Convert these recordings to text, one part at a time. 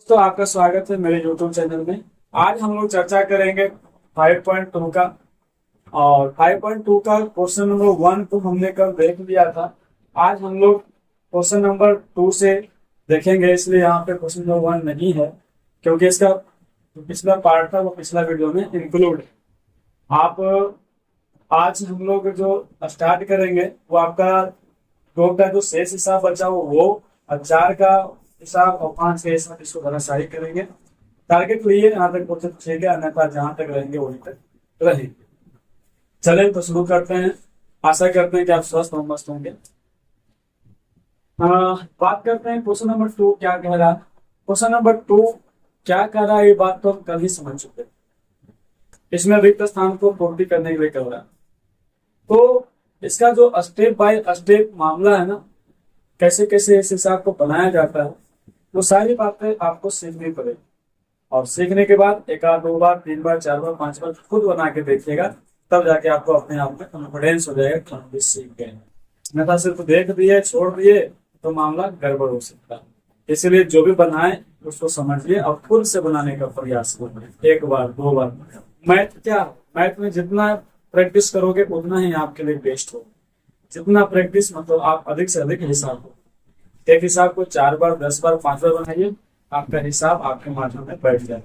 तो आपका स्वागत है मेरे YouTube चैनल में। आज हम लोग चर्चा करेंगे 5.2 का। और 5.2 का क्वेश्चन नंबर 1 को हमने कल देख लिया था। आज हम लोग क्वेश्चन नंबर 2 से देखेंगे, इसलिए यहाँ पे क्वेश्चन नंबर 1 नहीं है क्योंकि इसका जो पिछला पार्ट था वो पिछला वीडियो में इंक्लूड है। आप आज हम लोग जो स्टार्ट करेंगे वो आपका 2 का जो शेष हिसाब बचा हो वो, और 4 का हिसाब और 5 के हिसाब, इसको घनासारी करेंगे। टारगेट लिए यहाँ तक पहुंचे तो ठीक है, अन्यथा जहां तक रहेंगे वहीं तक रहेंगे। चले तो शुरू करते हैं। आशा करते हैं कि आप स्वस्थ और मस्त होंगे। बात करते हैं क्वेश्चन नंबर 2 क्या कह रहा है। क्वेश्चन नंबर 2 क्या कह रहा है ये बात तो हम कल ही समझ चुके हैं। इसमें रिक्त स्थान को पूर्ति करने के लिए कह रहा है। तो इसका जो स्टेप बाय स्टेप मामला है ना, कैसे कैसे इस हिसाब को बनाया जाता है, वो सारी बातें आपको सीखनी पड़ेगी। और सीखने के बाद एक आध 2 बार 3 बार 4 बार 5 बार खुद बना के देखिएगा, तब जाके आपको अपने आप में कॉन्फिडेंस हो जाएगा कि हम भी सीख गए। अन्यथा सिर्फ देख दिए छोड़ दिए तो मामला गड़बड़ हो सकता है। इसलिए जो भी बनाए उसको समझिए और खुद से बनाने का प्रयास करिए। 1 बार 2 बार। मैथ में जितना प्रैक्टिस करोगे उतना ही आपके लिए बेस्ट होगा। जितना प्रैक्टिस मतलब आप अधिक से अधिक हिसाब हो, एक हिसाब को 4 बार 10 बार 5 बार बनाइए, आपका हिसाब आपके माध्यम में बैठ जाए।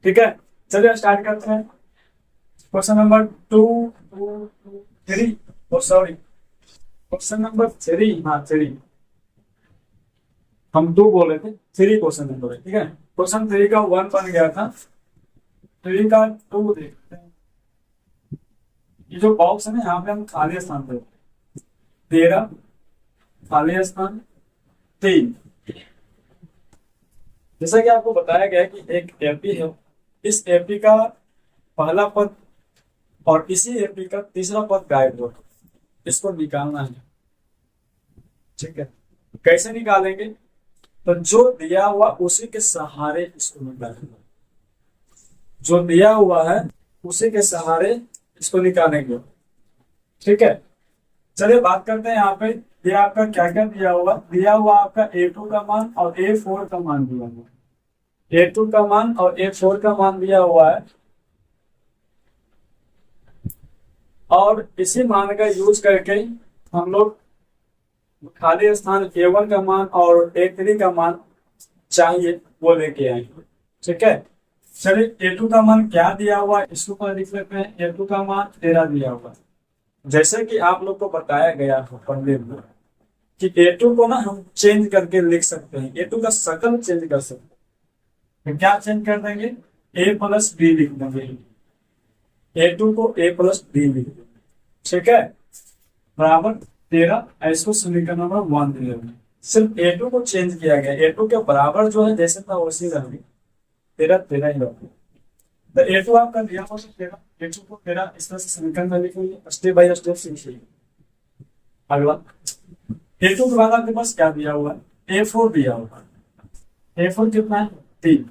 ठीक है, चलिए स्टार्ट करते हैं। Question number 2 3 sorry question number 3, हाँ 3, हम 2 बोले थे, 3 क्वेश्चन नंबर है। ठीक है, क्वेश्चन 3 का 1 बन गया था, 3 का 2 देखते हैं। ये जो बॉक्स है ना, यहाँ पे हम खाली स्थान देते हैं। 13 खाली स्थान 3। जैसा कि आपको बताया गया कि एक एपी है, इस एपी का पहला पद और इसी एपी का तीसरा पद गायब हो, इसको निकालना है। ठीक है, कैसे निकालेंगे? तो जो दिया हुआ उसी के सहारे इसको निकालेंगे। जो दिया हुआ है उसी के सहारे इसको निकालेंगे। ठीक है, चलिए बात करते हैं। यहाँ पे ये आपका क्या क्या दिया हुआ आपका A2 का मान और A4 का मान दिया हुआ है। A2 का मान और A4 का मान दिया हुआ है, और इसी मान का यूज करके हम लोग खाली स्थान A1 का मान और A3 का मान चाहिए वो लेके आएंगे। ठीक है, चलिए A2 का मान क्या दिया हुआ है इसको पर लिख लेते हैं। A2 का मान 13 दिया हुआ है। जैसे कि आप लोग को बताया गया है पढ़ने में कि A2 को ना हम चेंज करके लिख सकते हैं। A2 का शकल चेंज कर सकते हैं। तो क्या चेंज कर देंगे? A+B लिख देंगे। A2 को A+B लिख देंगे। ठीक है, बराबर 13। इसको समीकरण नंबर 1 दे देंगे। सिर्फ A2 को चेंज किया गया। A2 के बराबर जो है जैसे था वैसे रह गया, 13 ही रह। तो A2 आपका दिया हुआ 13, A2 को 13 इस तरह से समीकरण में लिखेंगे। स्टेप बाय स्टेप सीखिए। अगला A2 के बाद आपके पास क्या दिया हुआ है? A4 दिया हुआ है। A4 कितना है? 3।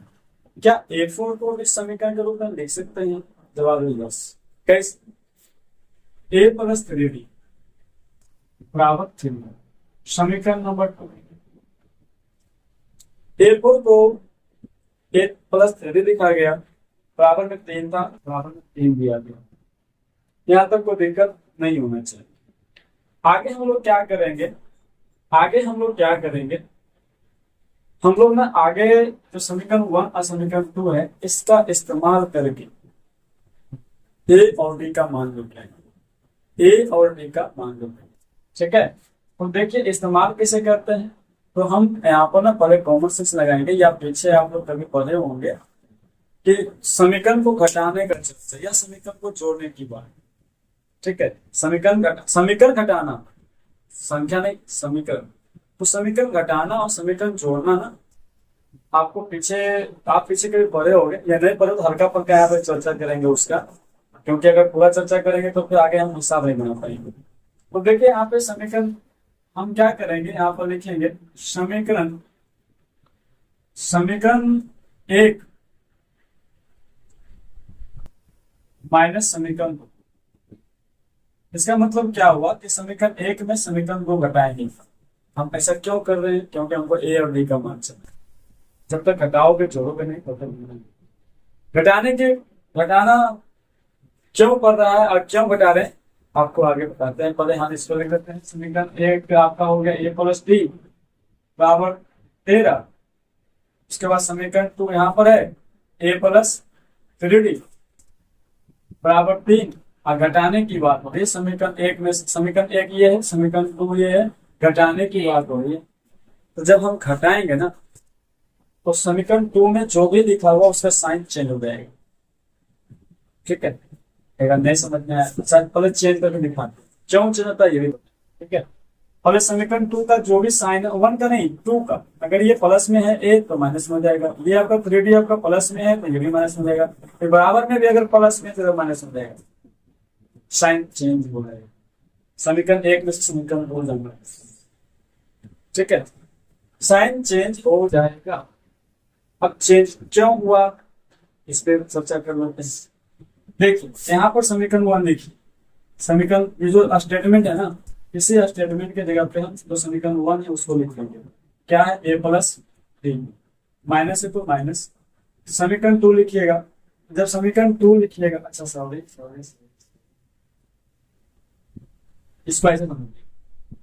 क्या A4 को इस समीकरण के रूप में लिख सकते हैं? जवाब है यस। कैसे? A+3D बराबर 3। समीकरण नंबर 2। A4 को A+3D लिखा गया, बराबर में 3 था, बराबर में 3 दिया गया। यहाँ तक कोई दिक्कत नहीं होना चाहिए। आगे हम लोग क्या करेंगे? हम लोग ना आगे जो समीकरण 1 और समीकरण 2 है इसका इस्तेमाल करके A और D का मान निकालेंगे। A और D का मान निकालेंगे। ठीक है, तो देखिए इस्तेमाल कैसे करते हैं। तो हम यहाँ पर ना पहले कॉमन सेंस लगाएंगे, या पीछे आप लोग कभी पढ़े होंगे कि समीकरण को घटाने का चर्चा या समीकरण को जोड़ने की बात। ठीक है, समीकरण घटाना, संख्या नहीं समीकरण। तो समीकरण घटाना और समीकरण जोड़ना ना आपको आप पीछे कभी पढ़े होंगे, या नहीं पढ़े तो हल्का पक्का यहाँ पे चर्चा करेंगे उसका, क्योंकि अगर पूरा चर्चा करेंगे तो फिर आगे हम हिसाब नहीं बना पाएंगे। तो देखिए यहाँ पे समीकरण हम क्या करेंगे, यहाँ पर लिखेंगे समीकरण 1 माइनस समीकरण 2। इसका मतलब क्या हुआ कि समीकरण 1 में समीकरण 2 घटाएंगे। हम ऐसा क्यों कर रहे हैं? क्योंकि हमको A और D का मान चाहिए। जब तक घटाओगे जोड़ोगे नहीं तब तक नहीं। घटाने के घटाना क्यों पड़ रहा है और क्यों घटा रहे हैं आपको आगे बताते हैं। पहले हम इसको लिख लेते हैं। समीकरण एक आपका हो गया a प्लस डी बराबर 13। उसके बाद समीकरण 2 यहाँ पर है a प्लस 3d बराबर 3। और घटाने की बात हो रही है समीकरण एक में। समीकरण एक ये है, समीकरण 2 ये है, घटाने की बात हो रही है। तो जब हम घटाएंगे ना तो समीकरण 2 में जो भी लिखा हुआ उसका साइन चेंज हो जाएगा। ठीक है, अगर नहीं समझ में आया तो शायद पहले चेंज करके दिखाते क्यों चेंज होता है ये भी। ठीक है, पहले समीकरण 2 का जो भी साइन है 1 का नहीं 2 का, अगर ये प्लस में है ए तो माइनस में हो जाएगा। ये आपका 3d आपका प्लस में है तो ये भी माइनस में हो जाएगा। फिर बराबर में भी अगर प्लस में तो माइनस हो जाएगा, साइन चेंज हो जाएगा। समीकरण एक में से समीकरण 2 जाऊंगा। ठीक है, साइन चेंज हो जाएगा। अब चेंज क्यों हुआ इस पे चर्चा कर लेते हैं। देखिए यहाँ पर समीकरण 1 देखिए, समीकरण ये जो स्टेटमेंट है ना, इसी स्टेटमेंट के जगह पे हम जो समीकरण 1 है उसको लिख लेंगे। क्या है a प्लस डी, माइनस है तो माइनस। समीकरण 2 लिखिएगा। जब समीकरण 2 लिखिएगा, अच्छा सॉरी इसको ऐसे समझिए,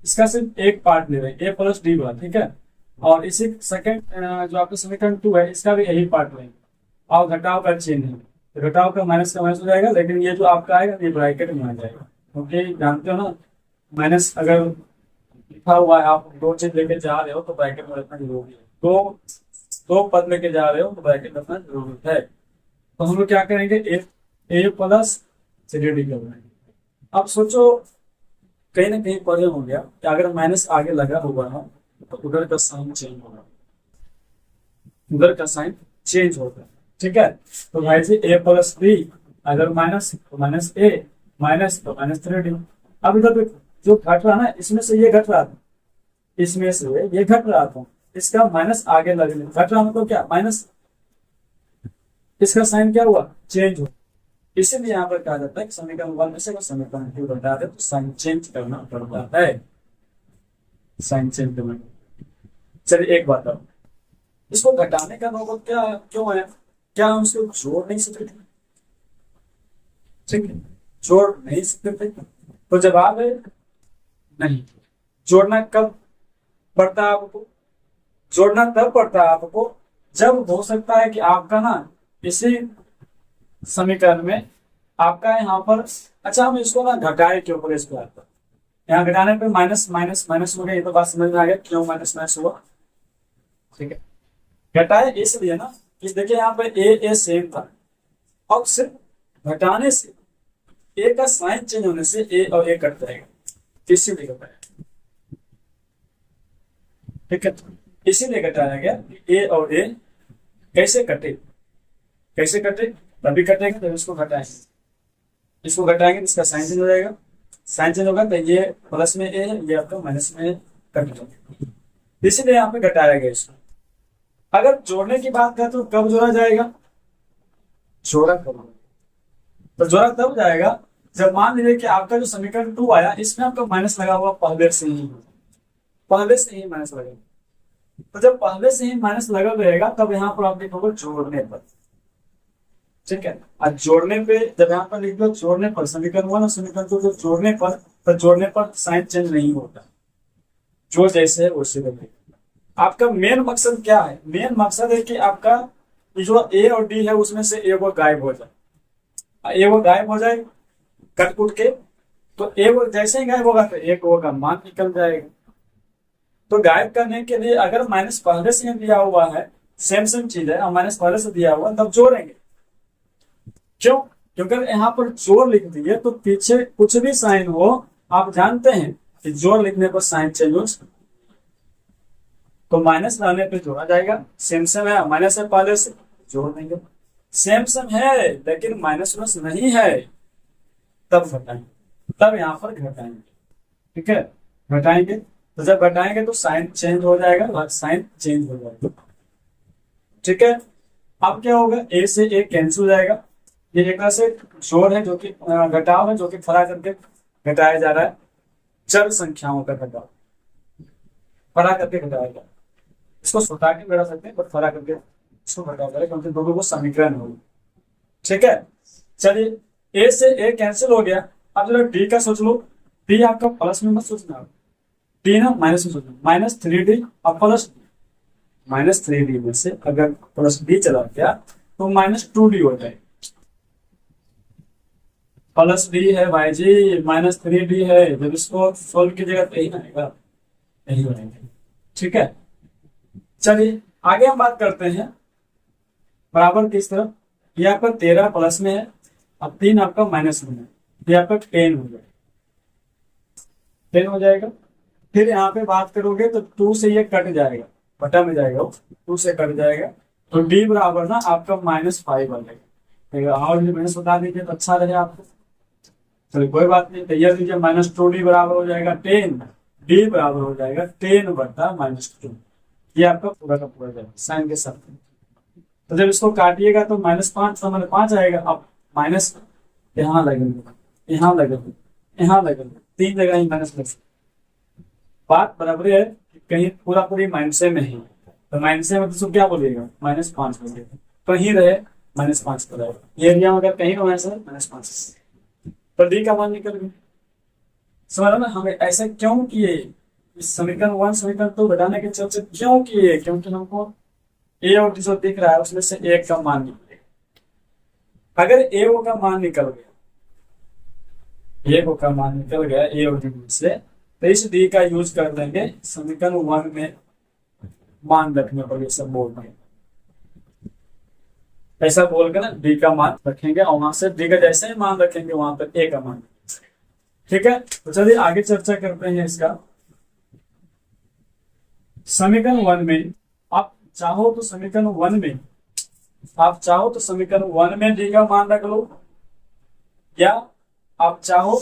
इसका सिर्फ एक पार्ट ले रहे हैं a प्लस डी वाला। ठीक है, और इसी सेकंड जो आपका समीकरण 2 है इसका भी यही पार्ट लेंगे। और घटाव का चिन्ह है, तो घटाव का माइनस हो जाएगा, लेकिन ये जो आपका आएगा ये ब्रैकेट में आ जाएगा। क्योंकि जानते हो ना माइनस अगर लिखा हुआ है, आप दो चीज लेके जा रहे हो तो ब्रैकेट में रखना जरूरी है। दो पद लेके जा रहे हो तो ब्रैकेट रखना जरूरी है। तो हम लोग क्या करेंगे, ए प्लस 3d कर रहे हैं। अब सोचो कहीं ना कहीं पढ़े हो गया कि अगर माइनस आगे लगा हुआ है तो उधर का साइन चेंज होगा, उधर का साइन चेंज होगा। ठीक है, तो भाई जी a प्लस बी, अगर माइनस तो माइनस ए, माइनस तो माइनस 3d। अब इधर जो घट रहा ना इसमें से ये घट रहा था, इसमें से ये घट रहा था, इसका माइनस आगे लगने घट रहा मतलब क्या माइनस, इसका साइन क्या हुआ चेंज हुआ। इसीलिए यहाँ पर कहा जाता है कि समीकरण 1 में से समीकरण 2 घटा दे तो साइन चेंज करना पड़ता है, साइन चेंज करना। चलिए एक बात और, इसको घटाने का नौबत क्या क्यों है, क्या हम इसको जोड़ नहीं सकते थे? ठीक है, जोड़ नहीं सकते थे तो जवाब है नहीं। जोड़ना कब पड़ता है आपको, जोड़ना तब पड़ता है आपको जब हो सकता है कि आपका ना इसी समीकरण में आपका यहाँ पर, अच्छा हम इसको ना घटाए के ऊपर इसको आता, यहाँ घटाने पे माइनस माइनस माइनस हो गया, ये तो बात समझ में आ गया क्यों माइनस माइनस हुआ। ठीक है, घटाए इसलिए ना कि देखिए यहाँ पे ए सेम था, अब सिर्फ घटाने से ए का साइन चेंज होने से ए और ए कट जाएगा, इसीलिए घटाया। ठीक है, इसीलिए घटाया गया कि ए और ए कैसे कटे, कैसे कटे तभी कटेंगे तो इसको घटाएंगे, इसको घटाएंगे तो इसका साइन चेंज हो जाएगा। साइन चेंज होगा तो ये प्लस में ए है, ये आपका माइनस में कट जाएगा, इसीलिए यहाँ पे घटाया गया इसको। अगर जोड़ने की बात करें तो कब जोड़ा जाएगा, जोड़ा कब, तो जोड़ा तब जाएगा जब मान लीजिए कि आपका जो समीकरण 2 आया इसमें आपका माइनस लगा हुआ पहले से ही माइनस लगेगा। तो जब पहले से ही माइनस लगा रहेगा तब यहाँ पर आप लिखोगे जोड़ने पर। ठीक है, और जोड़ने पे जब यहाँ पर लिख दो जोड़ने पर, समीकरण 1 और समीकरण 2 जोड़ने पर, तो जोड़ने पर साइन चेंज नहीं होता, जो जैसे है वैसे रहेगा। आपका मेन मकसद क्या है, मेन मकसद है कि आपका जो ए और डी है उसमें से ए वो गायब हो जाए, ए वो गायब हो जाए कट कुट के, तो ए वो जैसे ही गायब होगा तो एक का मान निकल जाएगा। तो गायब करने के लिए अगर माइनस पहले से दिया हुआ है, सेम चीज है और माइनस पहले से दिया हुआ तब जोड़ेंगे। क्यों, क्योंकि यहाँ पर जोड़ लिख दिए तो पीछे कुछ भी साइन हो, आप जानते हैं कि जोड़ लिखने पर साइन चेंज हो, तो माइनस लाने पे जोड़ा जाएगा। सेम है, माइनस है पहले से जोड़ देंगे, सेम है लेकिन माइनस प्लस नहीं है तब घटाएंगे, तब यहाँ पर घटाएंगे। ठीक है, घटाएंगे तो जब घटाएंगे तो साइन चेंज हो जाएगा, साइन चेंज हो जाएगा। ठीक है, अब क्या होगा, ए से ए कैंसिल हो जाएगा, ये एक तरह से जोड़ है जो कि घटाव है जो कि फरा करके घटाया जा रहा है, चर संख्याओं का घटाव फरा करके घटाया जा रहा है। इसको सुटा के बढ़ा सकते हैं, बट फरा करके इसको घटा करें क्योंकि दोनों को समीकरण होगी। ठीक है, चलिए ए से ए कैंसिल हो गया। अब जरा डी का सोच लो। डी आपका प्लस में मत सोचना, डी ना माइनस में सोचना, -3d और प्लस -3d में से अगर प्लस डी चला गया तो -2d हो जाएगा। प्लस डी है भाई जी, -3d है, जब इसको सोल्व कीजिएगा तो यही आएगा, यही बनेगा। ठीक है, चलिए आगे हम बात करते हैं बराबर किस तरफ। ये आपका 13 प्लस में है, अब 3 आपका माइनस में है, ये आपका 10 हो जाएगा, 10 हो जाएगा। फिर यहाँ पे बात करोगे तो 2 से ये कट जाएगा, बटा में जाएगा, 2 से कट जाएगा, तो डी बराबर ना आपका -5 बनेगा। और भी माइनस बता दीजिए तो अच्छा रहे आपको। चलिए कोई बात नहीं, तैयार दीजिए। -2d बराबर हो जाएगा 10, डी बराबर हो जाएगा 10 बटा -2। ये आपका पूरा का पूरा जाएगा साइन के साथ। तो जब इसको काटिएगा तो -5 तो हमारे 5 आएगा। अब माइनस यहाँ लगेगा, यहाँ लगेगा, यहाँ लगेगा, 3 जगह ही माइनस लग सकता। बात बराबर है कि कहीं पूरा पूरी माइनसे में ही, तो माइनसे में तो क्या बोलिएगा, -5 बोलिएगा, कहीं रहे -5 पर आएगा। ये एरिया अगर कहीं हो सर -5 पर डी का मान निकल गया। समझ ना, हमें ऐसा क्यों किए, इस समीकरण 1 समीकरण 2 घटाने के चलते क्यों किए, क्योंकि हमको ए और डी जो दिख रहा है उसमें से एक का मान निकलेगा। अगर ए ओ का मान निकल गया, ए ओ का मान निकल गया ए और डी में से, तो इस डी का यूज कर देंगे समीकरण 1 में मान रखने पर। ये सब बोल रहे ऐसा बोलकर ना डी का मान रखेंगे और वहां से डी का जैसे ही मान रखेंगे वहां पर ए का मान। ठीक है, तो चलिए आगे चर्चा करते हैं इसका। समीकरण 1 में आप चाहो तो समीकरण 1 में आप चाहो तो समीकरण 1 में डी का मान रख लो, या आप चाहो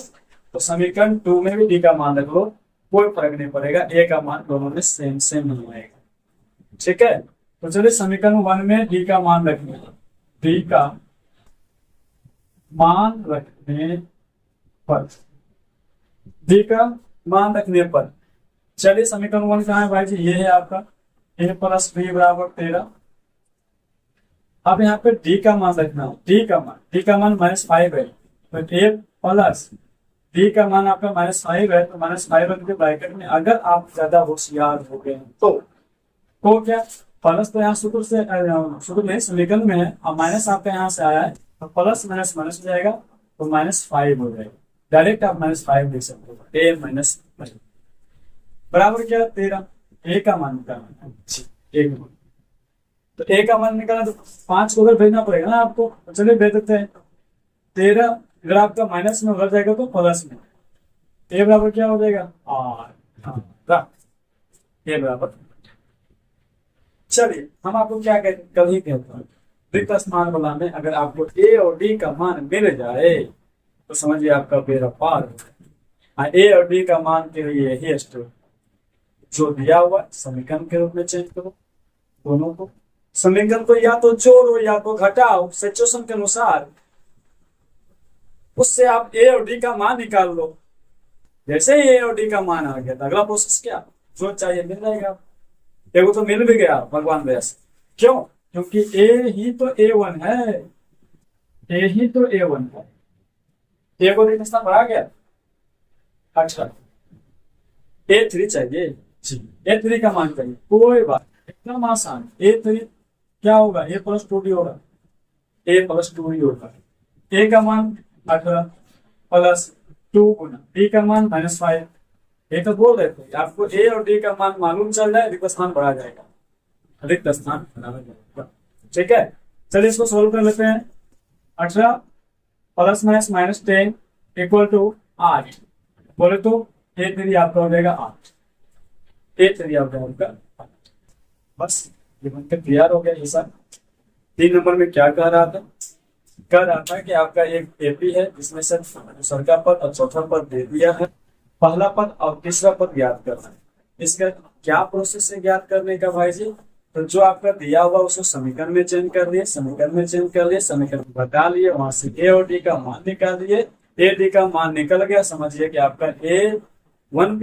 तो समीकरण 2 में भी डी का मान रख लो, कोई फर्क नहीं पड़ेगा, ए का मान दोनों में सेम सेम नहीं आएगा। ठीक है, तो चलिए समीकरण 1 में डी का मान रखने, डी का मान रखने पर, डी का मान रखने पर, चलिए समीकरण 1 कहाँ है भाई जी, ये है आपका a प्लस बी बराबर 13। अब यहाँ पे डी का मान रखना, डी का मान -5 है, तो a प्लस डी का मान आपका -5 है, तो -5 रख के ब्रैकेट में। अगर आप ज्यादा होशियार हो गए तो क्या, प्लस तो यहाँ शुरू में समीकरण में है और माइनस आपका यहाँ से आया है, तो प्लस माइनस माइनस हो जाएगा, तो -5 हो जाएगा। डायरेक्ट आप -5 देख सकते हो, a -5 बराबर क्या 13। ए का मान निकालना, तो ए का मान निकालना तो 5 को उधर भेजना पड़ेगा ना आपको, तो चलिए भेज देते हैं। 13 अगर आपका माइनस में उधर जाएगा तो प्लस में, ए बराबर क्या हो जाएगा 8, ए बराबर। चलिए हम आपको क्या कल ही कहते हैं, रिक्त स्थान वाला में अगर आपको ए और डी का मान मिल जाए तो समझिए आपका बेड़ा पार हो जाए। ए और डी का मान के लिए यही स्टेप जो दिया हुआ समीकरण के रूप में चेंज करो दोनों को। समीकरण को या तो जोड़ो या तो घटाओ सिचुएशन के अनुसार, उससे आप ए और डी का मान निकाल लो। जैसे ही ए और डी का मान आ गया तो अगला प्रोसेस क्या, जो चाहिए मिल जाएगा। एगो तो मिल भी गया भगवान दया से, क्यों, क्योंकि ए ही तो A1 है, ए ही तो A1 है। ए को रिश्ता बढ़ा गया। अच्छा A3 चाहिए जी, A3 का मान चाहिए, कोई बात एकदम आसान। A3 क्या होगा, a + 2d होगा, a + 2d होगा। a का मान 18 प्लस 2 गुना d का मान -5। ये तो बोल रहे थे आपको a और d का मान मालूम चल जाए, रिक्त स्थान बढ़ा जाएगा, रिक्त स्थान बराबर जाएगा। ठीक है, चलिए इसको सोल्व कर लेते हैं। 18 ± -10 = 8 बोले तो A3 आपका हो जाएगा 8, A3 आपका होगा 8। बस ये बनकर तैयार हो गया हिसाब। 3 नंबर में क्या कह रहा था कि आपका एक एपी है जिसमें से दूसरा का पद और चौथा पद दे दिया है, पहला पद और तीसरा पद ज्ञात करना है। इसका क्या प्रोसेस है ज्ञात करने का भाई जी, तो जो आपका दिया हुआ उसको समीकरण में चेंज कर लिए, समीकरण बता लिए, वहां से ए और डी का मान निकाल लिए। ए डी का मान निकल गया, समझिए कि आपका A1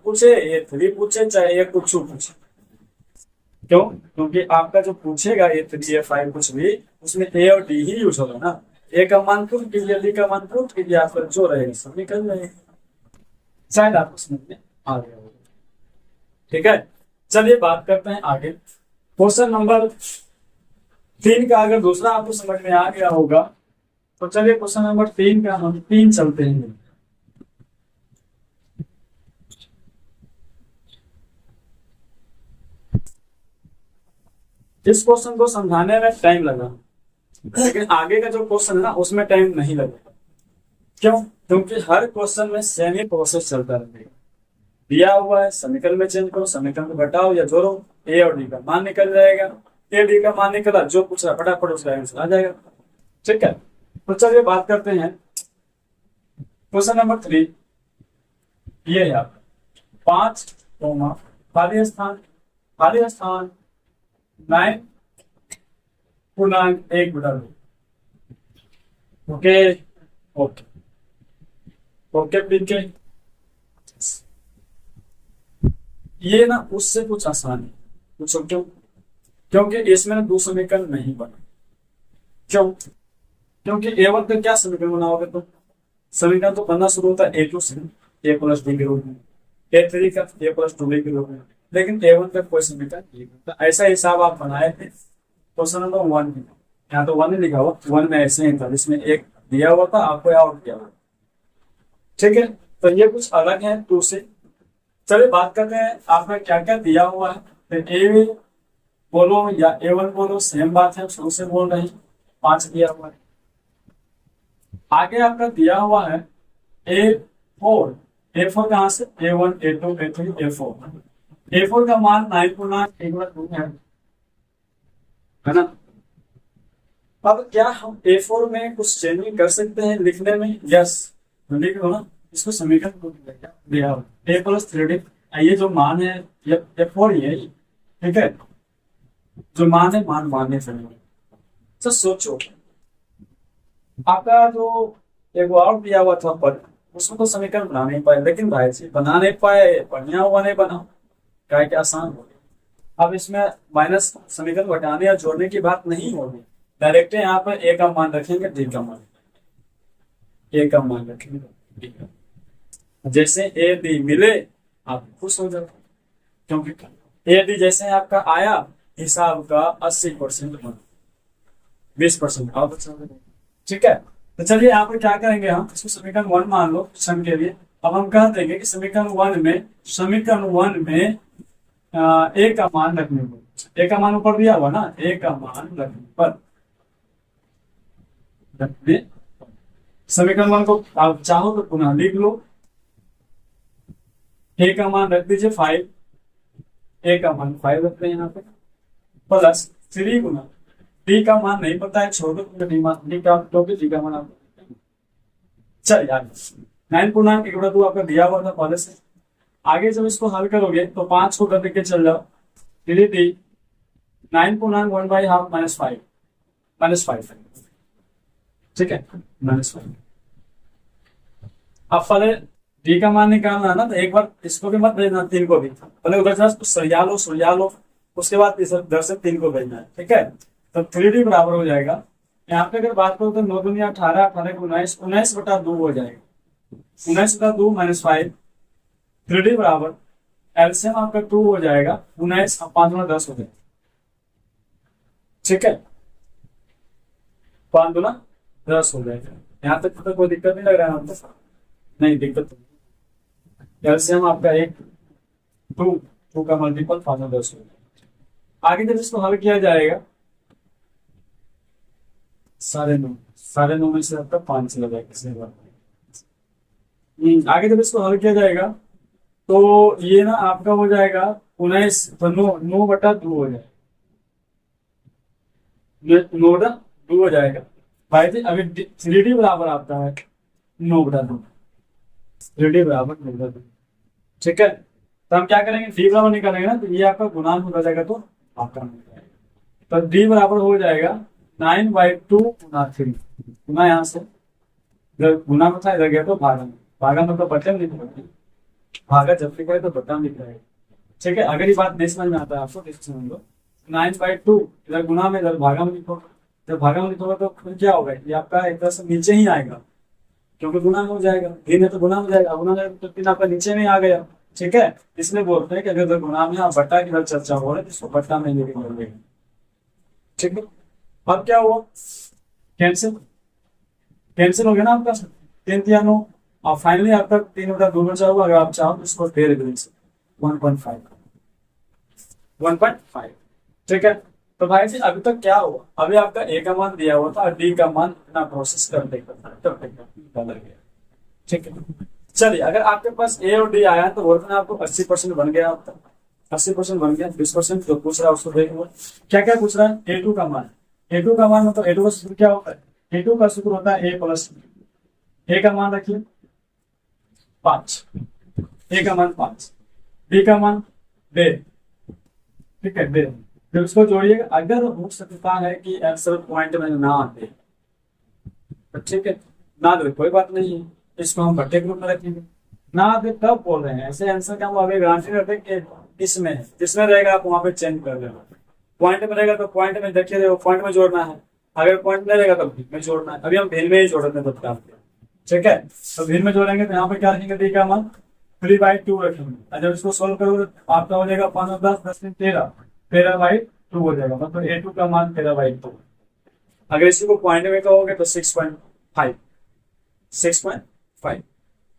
पूछे, A3 पूछे, चाहे A कुछ पूछे, क्यों? क्योंकि आपका जो पूछेगा A3 A5 कुछ भी, उसमें ए और डी ही यूज होगा ना। ए का मान पुट कीजिए, डी का मान पुट कीजिए, आपका जो रहेगा सब निकल जाएगा। शायद आपको समझ में आ गया होगा। ठीक है, चलिए बात करते हैं आगे। क्वेश्चन नंबर 3 का अगर दूसरा आपको समझ में आ गया होगा तो चलिए क्वेश्चन नंबर 3 का हम 3 चलते हैं। इस क्वेश्चन को समझाने में टाइम लगा, लेकिन आगे का जो क्वेश्चन है ना उसमें टाइम नहीं लगेगा। क्यों? क्योंकि हर क्वेश्चन में सेम ही प्रोसेस चलता रहेगा। दिया हुआ है, समीकरण में चेंज करो, समीकरण को घटाओ या जोड़ो, ए और डी का मान निकल जाएगा। ए डी का मान निकला, जो पूछ रहा फटाफट उसका आंसर आ जाएगा। ठीक है, तो चलिए बात करते हैं क्वेश्चन नंबर 3। ये है आप 5 खाली स्थान 9.1/2। ओके ओके ओके पीके, ये ना उससे कुछ आसान है। पूछो क्यों? क्योंकि इसमें 2 समीकरण नहीं बना। क्यों? क्योंकि A1 का क्या समीकरण बनाओगे? तो समीकरण तो बनना शुरू होता है A2 से, A प्लस डी के रूप में, A3 का A प्लस 2B के रूप में, लेकिन A1 का कोई समीकरण नहीं बनता। ऐसा हिसाब आप बनाए थे क्वेश्चन नंबर 1 में, यहाँ तो 1 ही लिखा हुआ, 1 में ऐसे ही था जिसमें एक दिया हुआ था, आपको आउट किया हुआ। ठीक है, तो ये कुछ अलग है 2 से। चलिए बात करते हैं आपका क्या क्या दिया हुआ है। तो ए बोलो या A1 बोलो, सेम बात है, शुरू से बोल रहे हैं। 5 दिया हुआ है। आगे आपका दिया हुआ है A4 कहां से? A1 A2 A3 A4। A4 का मान 9.1/2 है ना। अब क्या हम A4 में कुछ चेंजिंग कर सकते हैं लिखने में? यस, लिख लो ना, इसको समीकरण को दिया हुआ A प्लस 3D। ये जो मान है ये A4 ही है। ठीक है, जो मान है मान मानने से तो सोचो, आपका जो एक और दिया हुआ था पर उसमें तो समीकरण बना नहीं पाए, लेकिन भाई जी बना नहीं पाए, बढ़िया हुआ नहीं बना, क्या क्या आसान हो गया। अब इसमें माइनस समीकरण घटाने या जोड़ने की बात नहीं होगी, डायरेक्ट यहाँ पर ए का मान रखेंगे, डी का मान, ए का मान रखेंगे, डी का। जैसे ए डी मिले आप खुश हो जाओ, क्योंकि ए डी जैसे आपका आया हिसाब का 80% बना, 20% आप। ठीक है, तो चलिए यहाँ पर क्या करेंगे, हम इसको समीकरण 1 मान लो सम के लिए। अब हम कह देंगे कि समीकरण 1 में ए का मान रखने को, ए का मान ऊपर दिया हुआ ना, ए का मान रखने पर समीकरण 1 को आप चाहो तो पुनः लिख लो। ए का मान रख दीजिए 5, ए का मान 5 रखते हैं यहाँ पे, प्लस 3 गुना डी का मान नहीं पता है, छोड़ दो, डी का मान आपको। चल यार 9.1/2 आपका दिया हुआ था पहले से। आगे जब इसको हल करोगे तो 5 को कर के चल जाओ, 3D 9.1/2 -5। ठीक है, -5। अब पहले डी का मान निकालना है ना, तो एक बार इसको भी मत भेजना, 3 को भी पहले उधर से सरिया लो, उसके बाद इधर से 3 को भेजना है। ठीक है, तो 3D बराबर हो जाएगा, यहाँ पे अगर बात करो तो 9 दूनी 18, 18 को 19, 19/2 हो जाएगा, 19/2 -5। 3D बराबर एलसीएम आपका 2 हो जाएगा, 19 5 गुना 10 हो जाएगा। ठीक है, 5 गुना 10 हो जाएगा। यहाँ तक तो कोई दिक्कत नहीं लग रहा है हमको? नहीं दिक्कत। एलसीएम आपका 1 2 का मल्टीपल 5 गुना 10 हो जाएगा। आगे जब इसको हल किया जाएगा 9.5 में से आपका 5 चला जाएगा। आगे जब इसको हल किया जाएगा तो ये ना आपका हो जाएगा 19, तो 9/2 हो जाएगा, 9/2 हो जाएगा। भाई जी अभी 3D बराबर आपका है 9/2, 3D बराबर 9/2। ठीक है, तो हम क्या करेंगे, डी बराबर निकालेंगे ना, तो ये आपका गुणांक हो जाएगा, तो आपका तो डी बराबर हो जाएगा 9/2 गुना 3, गुना यहाँ से गुना में था, इधर गया तो भागा में तो बटन नहीं पड़ेगा, भागा जब लिखा है तो बटन लिख रहा है। ठीक है, अगर ये बात नहीं समझ में आता है आपको, समझ लो। 9/2 इधर गुना में इधर भागा में लिखोगे, जब भागा में लिखोगे तो फिर क्या होगा, ये आपका एक तरह से नीचे ही आएगा क्योंकि गुना में हो जाएगा, भिन्न है तो गुना में जाएगा, गुना जाएगा तो 3 आपका नीचे में आ गया। ठीक है, इसलिए बोलते हैं कि अगर इधर गुना में आप बट्टा की इधर चर्चा हो रहा है तो इसको बट्टा में लेके बोलेंगे। ठीक है, अब क्या हुआ, कैंसिल कैंसिल हो गया ना आपका 3 3 9, और फाइनली आपका 3/2 बचा हुआ। अगर आप चाहो तो इसको फेर दें 1.5 1.5। ठीक है, तो भाई जी अभी तक क्या हुआ, अभी आपका ए का मान दिया हुआ था और डी का मान इतना प्रोसेस कर देगा। ठीक है, चलिए अगर आपके पास ए और डी आया तो बोलते हैं आपको 80% बन गया, आपका 80% बन गया। 20% जो पूछ रहा है उसको देखो क्या क्या पूछ रहा है। A2 का मान, A2 का मान मतलब A2 का सूत्र क्या होता है, A2 का सूत्र होता है A प्लस, A का मान रखिए 5, A का मान 5, B का मान 2। ठीक है, 2 फिर उसको जोड़िएगा। अगर हो सकता है कि आंसर पॉइंट में ना आते तो ठीक है, ना दे कोई बात नहीं है, इसको हम बट्टे ग्रुप में रखेंगे। ना आते तब बोल रहे हैं, ऐसे आंसर का हम अभी गारंटी करते हैं कि इसमें है, जिसमें रहेगा आप वहां पे चेंज कर देना। पॉइंट में रहेगा तो पॉइंट में देखिए पॉइंट में जोड़ना है, अगर पॉइंट में रहेगा तो भिन्न में जोड़ना है। अभी हम भिन्न में ही जोड़ रहे हैं। ठीक है, तो भिन्न में जोड़ेंगे तो यहाँ पे क्या रखेंगे, डी का मान 3/2 रखेंगे। और जब इसको सोल्व करोगे तो आपका हो जाएगा 5 और 10 10 13 13/2 हो जाएगा, मतलब A2 का मान 13/2। अगर इसी को पॉइंट में कहोगे तो 6.5 6.5।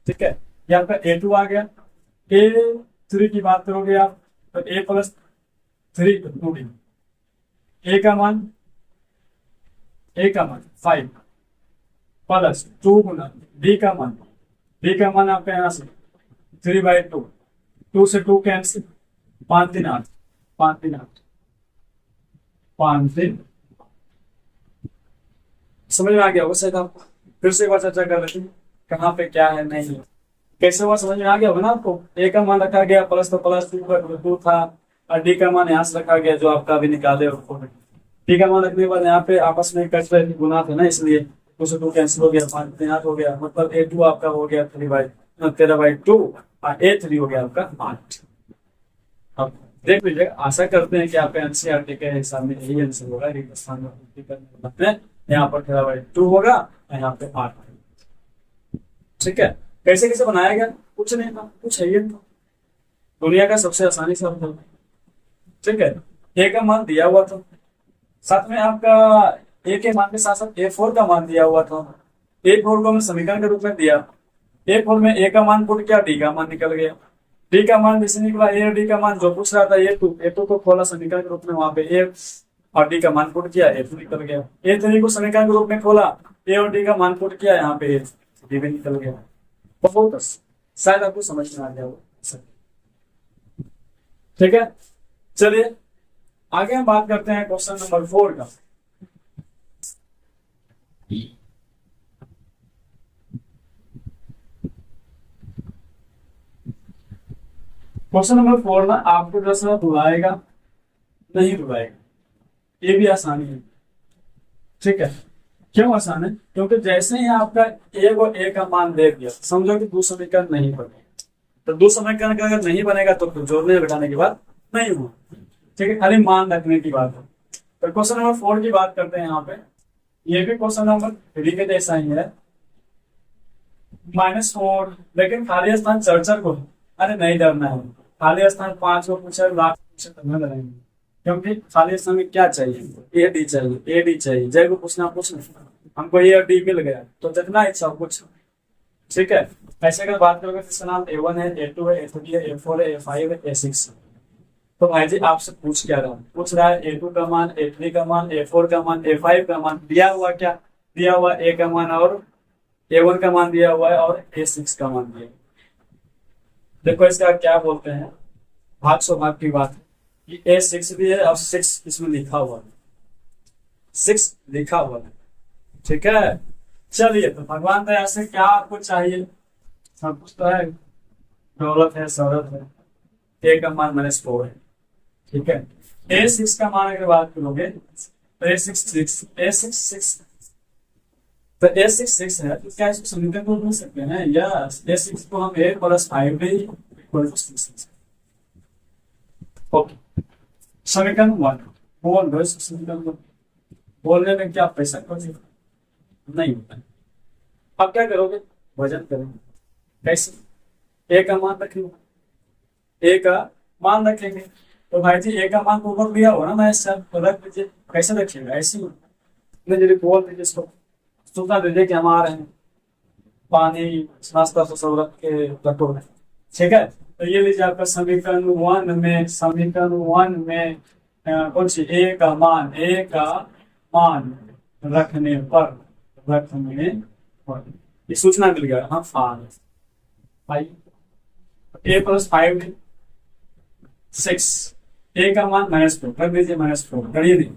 ठीक है, ये आपका A2 आ गया। A3 की बात करोगे आप तो A प्लस 3 2D, A का मान 5 प्लस 2 गुना D का मान आपका यहाँ से 3/2, 2 से 2 कैंसिल, 5 3 8 5 3 8 5 3। समझ में आ गया होगा शायद आपको, फिर से एक बार चर्चा कर लेते हैं कहाँ पे क्या है नहीं है, कैसे हुआ समझ में आ गया होगा ना आपको। ए का मान रखा गया प्लस, तो प्लस 2 था, और डी का मान यहाँ से रखा गया जो आपका अभी निकाले। डी का मान रखने के बाद यहाँ पे आपस में कट रहे थे, गुना थे ना, इसलिए 2 से 2 कैंसिल हो गया, 5 3 8 हो गया, मतलब A2 आपका हो गया 13/2 और A3 हो गया आपका 8। अब देख लीजिएगा, आशा करते हैं कि आपके एनसीईआरटी के हिसाब में यही आंसर होगा। यहाँ पर 13/2 होगा, यहाँ पे 8। ठीक है, कैसे कैसे बनाया गया, कुछ नहीं था, कुछ है ही था, दुनिया का सबसे आसानी से हम। ठीक है, ए का मान दिया हुआ था, साथ में आपका ए के मान के साथ साथ A4 का मान दिया हुआ था। A4 को हमने समीकरण के रूप में दिया, A4 में ए का मान पुट किया, डी का मान निकल गया। डी का मान जैसे निकला, ए और डी का मान जो पूछ रहा था A2 को खोला समीकरण के रूप में, वहां पे ए और डी का मान पुट किया, A2 निकल गया। A3 को समीकरण के रूप में खोला, ए और डी का मान पुट किया, यहाँ पे डी भी निकल गया। बहुत शायद आपको समझ में आ गया होगा। ठीक है, चलिए आगे हम बात करते हैं क्वेश्चन नंबर 4 का। क्वेश्चन नंबर 4 ना आपको जैसा रुलाएगा नहीं रुलाएगा, ये भी आसानी है। ठीक है, क्यों आसान है, क्योंकि जैसे ही आपका ए को ए का मान दे दिया, समझो कि 2 समीकरण नहीं बने, तो 2 समीकरण का अगर नहीं बनेगा तो जोड़ने घटाने की बात नहीं हुआ। ठीक है, खाली मान रखने की बात है। तो क्वेश्चन नंबर 4 की बात करते हैं यहाँ पे, ये भी क्वेश्चन नंबर 3 के जैसा ही है, -4, लेकिन खाली स्थान 4 को, अरे नहीं डरना है, खाली स्थान 5 को पूछे, लाख पूछे तब में डरेंगे, क्योंकि खाली स्थान में क्या चाहिए, A D चाहिए, जय को पूछना हमको A और D मिल गया तो जितना इच्छा कुछ। ठीक है, ऐसे अगर बात करोगे तो नाम A1 है, A2 है, A3 है, A4 है, A5 है, A6 है। तो भाई जी आपसे पूछ रहा है A2 का मान, A3 का मान, A4 का मान, A5 का मान दिया हुआ, क्या दिया हुआ, A का मान और A1 का मान दिया हुआ है और A6 का मान दिया। देखो इसका क्या बोलते हैं, भाग सौभाग की बात है कि A6 भी है और 6 इसमें लिखा हुआ है, 6 लिखा हुआ है। ठीक है, चलिए तो भगवान दया से क्या आपको चाहिए, सब कुछ तो है, दौलत है, शौहरत है। A का मान -4 है। ठीक है, A6 का मान अगर बात करोगे तो A6 6 तो A6 6 है, तो क्या इसको समीकरण को लिख सकते हैं, यस A6 को हम A + 5 भी इक्वल टू 6। ओके, समीकरण 1 बोल दो इस समीकरण को। बोलने में क्या पैसा कुछ नहीं होता है। अब क्या करोगे, वजन करोगे। कैसे, ए का मान रखेंगे, ए का मान रखेंगे। तो भाई जी ए का मान तो ऊपर दिया हो ना, मैं सब तो रख दीजिए। कैसे रखिएगा, ऐसे ही जल्दी बोल दीजिए इसको, सूचना दीजिए कि हम आ रहे हैं, पानी नाश्ता तो सब रख के रखो। ठीक है, तो ये लीजिए आपका समीकरण वन में, समीकरण वन में कौन सी, ए का मान, ए का मान रखने पर, रखने पर ये सूचना मिल गया। हाँ, फाइव ए प्लस 5 6, ए का मान -4 रख दीजिए, -4। डरिए नहीं,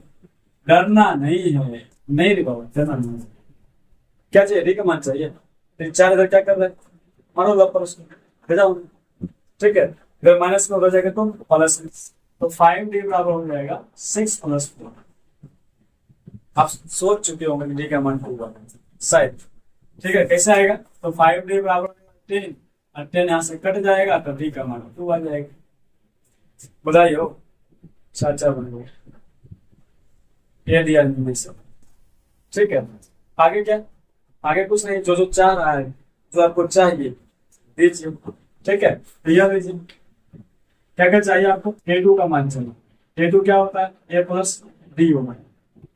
डरना नहीं है, नहीं रे बाबा, डरना नहीं है। क्या चाहिए, डी का मान चाहिए। तो 4 इधर क्या कर रहे हैं, मारो लपर उसको, भेजाओ। ठीक है, अगर माइनस में हो जाएगा तो प्लस, तो 5d बराबर हो जाएगा 6 + 4। आप सोच चुके होंगे कि डी का मान होगा शायद। ठीक है, कैसे आएगा, तो 5d बराबर 10 और 10 यहाँ से कट जाएगा तो डी का मान 2 आ जाएगा। बधाई हो, चाचा बन गए, ये दिया हमने सब। ठीक है, आगे क्या, आगे कुछ नहीं, जो जो चाह रहा है, जो आपको चाहिए दीजिए। ठीक है, भैया दीजिए, क्या क्या चाहिए आपको, a2 का मान चाहिए। a2 क्या होता है, a प्लस डी होगा।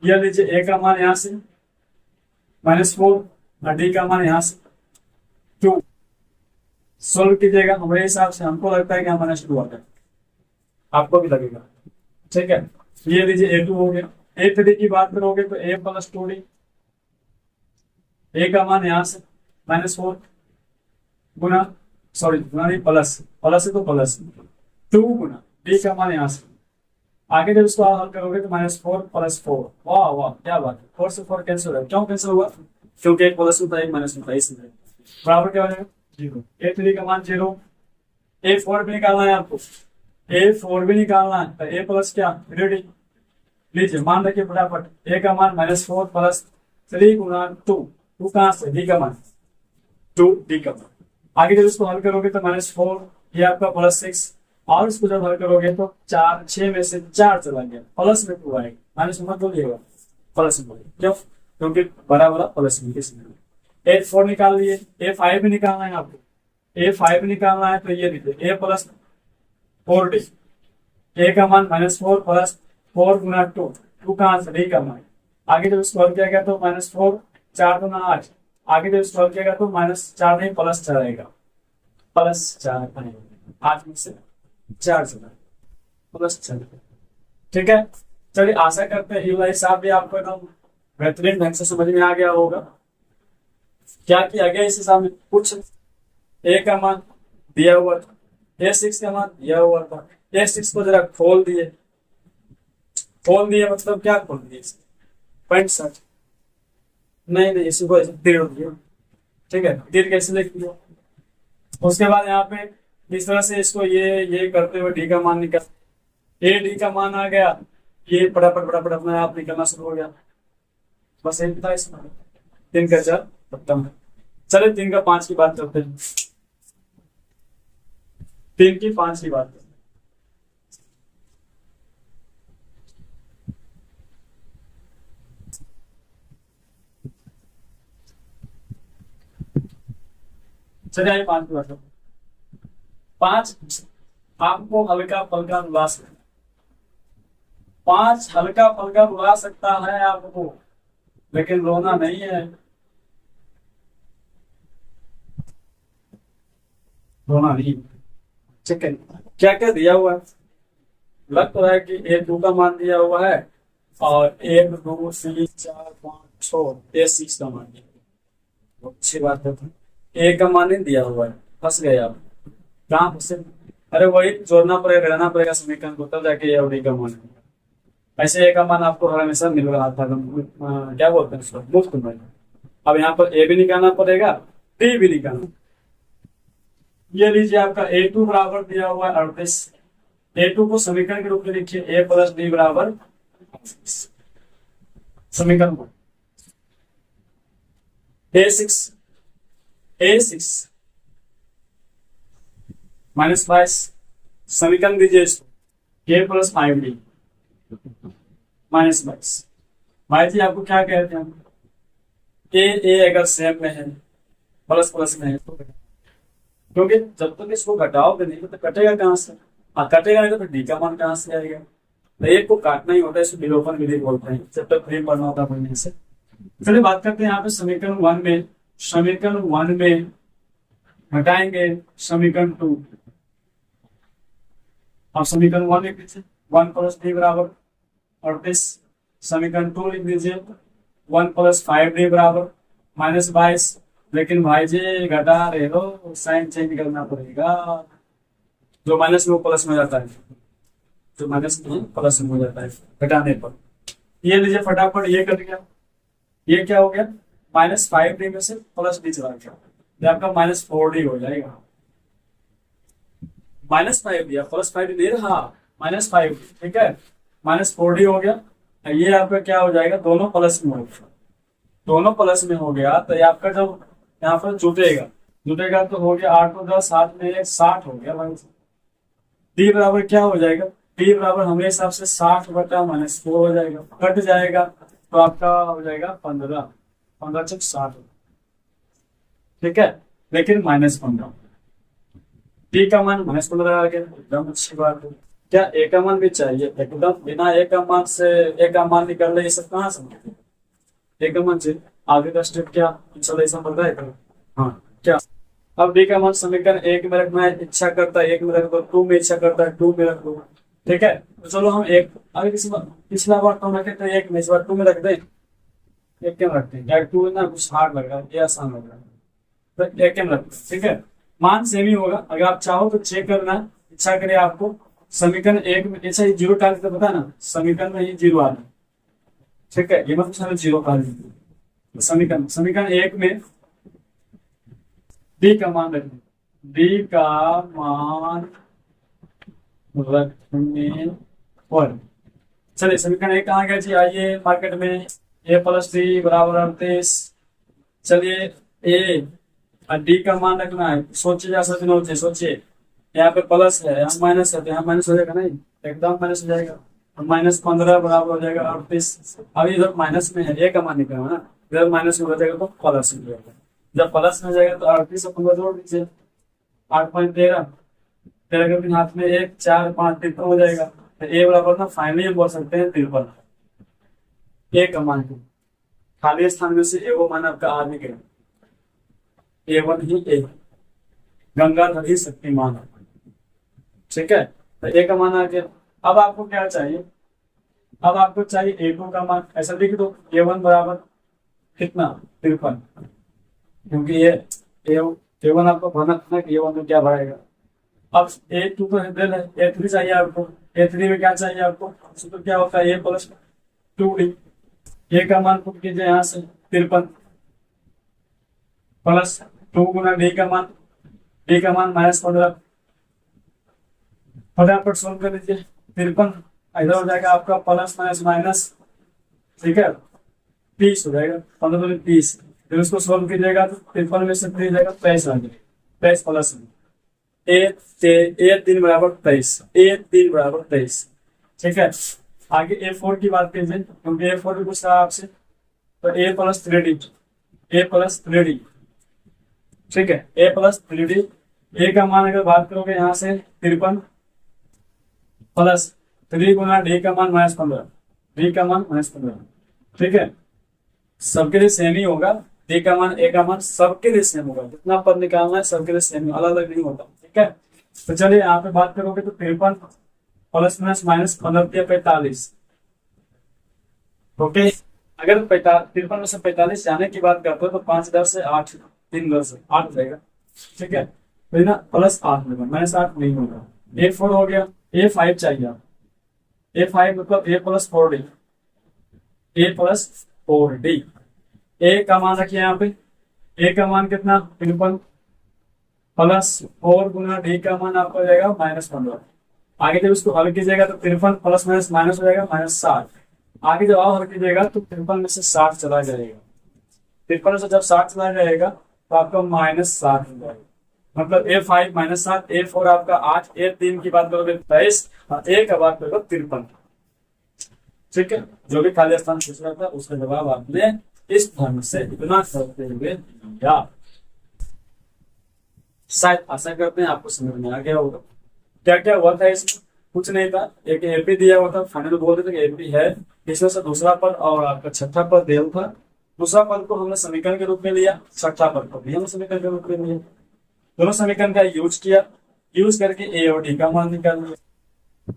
यह लीजिए, a का मान यहाँ से -4 और d का मान यहाँ से 2। सोल्व कीजिएगा हमारे हिसाब से, हमको लगता है कि यहाँ -2 आ गया, आपको भी लगेगा। ठीक है, ये लीजिए a2 हो गया। a3 की बात करोगे तो a + 2d, ए का मान यहाँ से -4 गुना, सॉरी गुना नहीं, प्लस, प्लस है तो प्लस 2 गुना डी का मान यहाँ से। आगे जब इसको हल करोगे तो -4 + 4, वाह वाह क्या बात है, 4 से 4 कैंसिल है। क्यों कैंसिल हुआ, क्योंकि एक प्लस होता है एक माइनस होता है, इसलिए बराबर क्या हो जाएगा 0। a3 का मान 0। a4 भी निकालना है आपको, a4 भी निकालना है, तो a प्लस क्या, रेडी लीजिए, मान रखिए फटाफट। a का मान -4 + 3 गुना 2, 2 कहां से, डी का मान 2, डी का मान। आगे जब इसको हल करोगे तो -4, ये आपका +6, और इसको जब हल करोगे तो 4, 6 में से 4 चला गया, प्लस में 2 आएगा, माइनस में मत बोलिएगा, प्लस में बोलिए। क्यों, क्योंकि बड़ा बड़ा प्लस में, इसलिए a4 निकाल लिए। a5 भी निकालना है आपको, a5 निकालना है तो ये लीजिए, a + 4d, a का मान -4 + 4 गुना 2, 2 कहां से, डी का मान। आगे जब इसको हल किया गया तो -4, 4 दूना 8, आगे जब इसको हल किया गया तो -4 नहीं +4 आएगा, +4 आएगा, 8 में से 4 चला, +4। ठीक है, चलिए आशा करते हैं ये वाला हिसाब भी आपको एकदम बेहतरीन ढंग से समझ में आ गया होगा। क्या किया गया इस हिसाब में, कुछ ए का मान दिया हुआ था, a6 का मान दिया हुआ था, a6 को जरा खोल दिए, खोल दिए मतलब क्या खोल दिए, 65, नहीं नहीं इसको तीर दिया। ठीक है, तीर कैसे लिख दिया, उसके बाद यहाँ पे इस तरह से इसको ये करते हुए डी का मान निकल, ए डी का मान आ गया, ये फटाफट अपने आप निकलना शुरू हो गया। बस एक था इसमें, 3 का 4 खत्म है। चले 3 का 5 की बात करते हैं, 3 की 5 की बात करते हैं। चलिए आइए 5 की बात करते हैं। 5 आपको हल्का फुल्का रुला सकता है, 5 हल्का फुल्का रुला सकता है आपको, लेकिन रोना नहीं है, रोना नहीं। ठीक है, क्या क्या दिया हुआ है, लग तो रहा है कि a2 का मान दिया हुआ है और 1 2 3 4 5 6 a6 का मान दिया हुआ है। अच्छी बात है, ए का मान नहीं दिया हुआ है, फंस गए आप, कहाँ फंसे, अरे वही जोड़ना पड़ेगा, रहना पड़ेगा समीकरण को, तब जाके ये डी का मान है। ऐसे ए का मान आपको हमेशा मिल रहा था, क्या बोलते हैं उसको, मुफ्त में। अब यहाँ पर ए भी निकालना पड़ेगा, डी भी निकालना। ये लीजिए आपका a2 बराबर दिया हुआ है 38, a2 को समीकरण के रूप में लिखिए, a + d बराबर समीकरण को a6 -22 समीकरण दीजिए इसको, a + 5d -22। भाई जी आपको क्या कहते हैं हम, ए अगर सेम में है, प्लस प्लस में है तो क्योंकि जब तक इसको घटाओगे नहीं तो कटेगा कहाँ से, कटेगा नहीं तो फिर डी का मान कहाँ से आएगा। तो एक को काटना ही होता है, इसको विलोपन विधि बोलते हैं, जब तक प्रेम पढ़ना होता है पढ़ने से। चलिए बात करते हैं यहाँ पे समीकरण 1 में घटाएंगे समीकरण 2। अब समीकरण 1 लिख लीजिए, 1 + d बराबर 38। समीकरण 2 लिख दीजिए, 1 + 5d बराबर -22। लेकिन भाई जी घटा रहे हो, साइन चेंज करना पड़ेगा, जो माइनस में वो प्लस में हो जाता है, जो माइनस में प्लस में हो जाता है घटाने पर। ये लीजिए फटाफट, ये कट गया, ये क्या हो गया, -5d में से +d चला गया, ये आपका -4d हो जाएगा। -5d या +5d नहीं रहा, -5d, ठीक है, -4d हो गया। ये आपका क्या हो जाएगा, दोनों प्लस में हो गया, दोनों प्लस में हो गया तो ये आपका जब यहाँ पर जुटेगा तो हो गया 8 और 10, 7 में 1, 60 हो गया भाई। डी बराबर क्या हो जाएगा, डी बराबर हमारे हिसाब से 60/-4 हो जाएगा, कट जाएगा तो आपका हो जाएगा 15, 15 × 60, ठीक है, लेकिन -15। डी का मान -15 आ गया, एकदम अच्छी बात है। क्या ए का मान भी चाहिए, एकदम बिना ए का मान से ए का मान निकाल ले, ये सब कहाँ से ए का मान से आगे का स्टेप क्या इंस्टॉलेशन बढ़ रहा है। हाँ क्या, अब डी का मान समीकरण 1 में रखना है, इच्छा करता है 1 में रख दो, 2 में इच्छा करता है 2 में रख दो, ठीक है। तो चलो हम एक आगे पिछला बार तो हम रखे थे 1 में, इस बार 2 में रख दें। 1 के में रखते हैं, या 2 ना कुछ हार्ड लग रहा है, ये आसान लग रहा है, तो 1 के में रखते हैं, ठीक है। मान सेम ही होगा, अगर आप चाहो तो चेक करना, इच्छा करे आपको समीकरण 1 में ऐसा ही 0 डाल के बता ना, समीकरण में ही 0 आना, ठीक है, ये मतलब 0 डाल दीजिए। समीकरण 1 में डी का मान रखने, डी का मान रखने पर चलिए समीकरण 1 कहाँ गया जी, आइए मार्केट में, a + d बराबर 38। चलिए ए और डी का मान रखना है, सोचिए या सोचिए, यहाँ पे प्लस है, यहाँ माइनस है, तो यहाँ माइनस हो जाएगा, नहीं एकदम माइनस हो जाएगा, -15 बराबर हो जाएगा 38। अभी इधर माइनस में है, ए का मान निकला ना, इधर माइनस में हो जाएगा तो प्लस में हो जाएगा, जब प्लस में हो जाएगा तो 38 से 15 जोड़ दीजिए, 8.13, 13 के हाथ में 1, 4, 5, 53 हो जाएगा। तो ए बराबर ना फाइनली हम बोल सकते हैं 53। ए का मान खाली स्थान में से ए वो मान आपका आ नहीं गया, A1 ही ए, गंगाधर ही शक्तिमान, ठीक है। तो ए का मान आ गया। अब आपको क्या चाहिए, अब आपको चाहिए A2 का मान, ऐसा लिख दो, A1 बराबर कितना 53, क्योंकि ये A1 आपको भरना था कि A1 में क्या भरेगा। अब A2 को दे है, A3 चाहिए आपको, A3 में क्या चाहिए आपको, तो क्या होता है A + 2D, ए का मान पुट कीजिए यहाँ से 53 प्लस 2 गुना डी का मान, -15, फटाफट सोल्व कर लीजिए। 53 इधर हो जाएगा आपका प्लस माइनस, ठीक है, 30 हो जाएगा, 15 में 30, फिर उसको सोल्व कीजिएगा तो 53 में से 3 जाएगा 23 आ जाएगा, 23 प्लस में ए 3 बराबर 23, A3 बराबर 23, ठीक है। आगे A4 की बात कीजिए, क्योंकि A4 भी पूछ रहा है आपसे, तो A + 3D, ठीक है, A + 3D। ए का मान अगर बात करोगे यहाँ से 53 प्लस 3 गुना डी का मान -15, डी का मान -15, ठीक है, सबके लिए सेम ही होगा, डी का मान ए का मान सबके लिए सेम होगा, जितना पद निकालना है सबके लिए सेम, अलग अलग नहीं होता, ठीक है। तो चलिए यहाँ पे बात करोगे तो 53 प्लस माइनस 15 45, ओके। अगर 53 में से 45 जाने की बात करते हो तो 5 इधर से 8, 3 इधर से 8 हो जाएगा, ठीक है, तो ना +8 होगा, -8 नहीं होगा। A4 हो गया, A5 चाहिए आप, A5 मतलब A + 4D, A + 4D। ए का मान रखिए यहाँ पे, ए का मान कितना 53 प्लस 4 गुना डी का मान आपको हो जाएगा -15। आगे जब इसको हल कीजिएगा तो 53 प्लस माइनस हो जाएगा -60। आगे जब आप हल कीजिएगा तो 53 में से 60 चला जाएगा, 53 से जब 60 चला जाएगा तो आपका -60 हो जाएगा, मतलब A5 -7, A4 आपका 8, A3 की बात करोगे 23 और A का बात करोगे 53। ठीक है, जो भी खाली स्थान पूछ रहा था उसका जवाब आपने इस ढंग से इतना करते हुए दिया। शायद आशा करते हैं आपको समझ में आ गया होगा। क्या क्या हुआ था इसमें, कुछ नहीं था, एक एपी दिया हुआ था, फाइनल बोल रहे थे कि एपी है, इसमें से दूसरा पद और आपका छठा पद देव था। दूसरा पद को हमने समीकरण के रूप में लिया, छठा पद को भी हमने समीकरण के रूप में लिया, दोनों समीकरण का यूज किया, यूज करके ए और डी का मान निकाल लिया।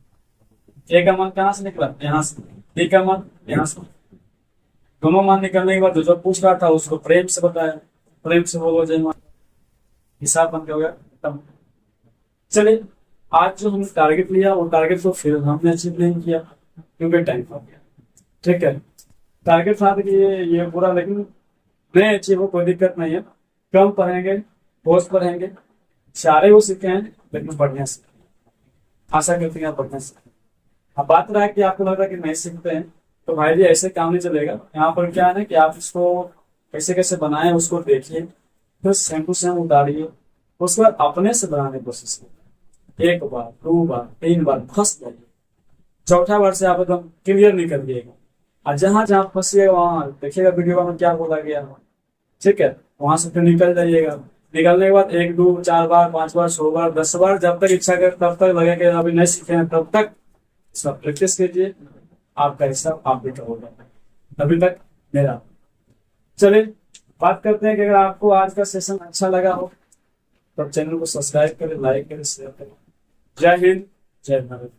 ए का मान कहाँ से निकला, यहाँ से, डी का मान यहाँ से। दोनों मान निकलने के बाद जो पूछ रहा था उसको प्रेम से बताया, प्रेम से बोलो जय मान, हिसाब बन के हो गया खत्म। चलिए, आज जो हमने टारगेट लिया वो टारगेट को फिर हमने अचीव नहीं किया क्योंकि टाइम हो गया। ठीक है, टारगेट था कि ये पूरा, लेकिन नहीं अचीव हो, कोई दिक्कत नहीं है, कम पढ़ेंगे, रोज पढ़ेंगे, सारे वो सीखे हैं लेकिन बढ़िया से, आशा करते हैं बढ़िया से। अब बात रहा है कि आपको लग रहा है कि नहीं सीखते हैं, तो भाई जी ऐसे काम नहीं चलेगा। यहाँ पर क्या है ना कि आप इसको कैसे कैसे बनाए उसको देखिए, फिर सेम टू सेम उतारिए, उसके बाद अपने से बनाने की कोशिश कीजिए। एक बार, दो बार, तीन बार फंस जाइए, चौथा बार से आप एकदम क्लियर नहीं कर दिएगा, और जहां जहां फंसिएगा वहां देखिएगा वीडियो में क्या बोला गया है, ठीक है, वहां से फिर निकल जाइएगा। निकलने के बाद 1 2 4 बार, 5 बार, 100 बार, 10 बार, जब तक इच्छा करे तब तक लगे कि अभी नहीं सीखे हैं तब तक सब प्रैक्टिस कीजिए, आपका हिसाब आप भी करोगे। अभी तक मेरा, चलिए बात करते हैं कि अगर आपको आज का सेशन अच्छा लगा हो तो चैनल को सब्सक्राइब करें, लाइक करें, शेयर करें। जय हिंद, जय भारत।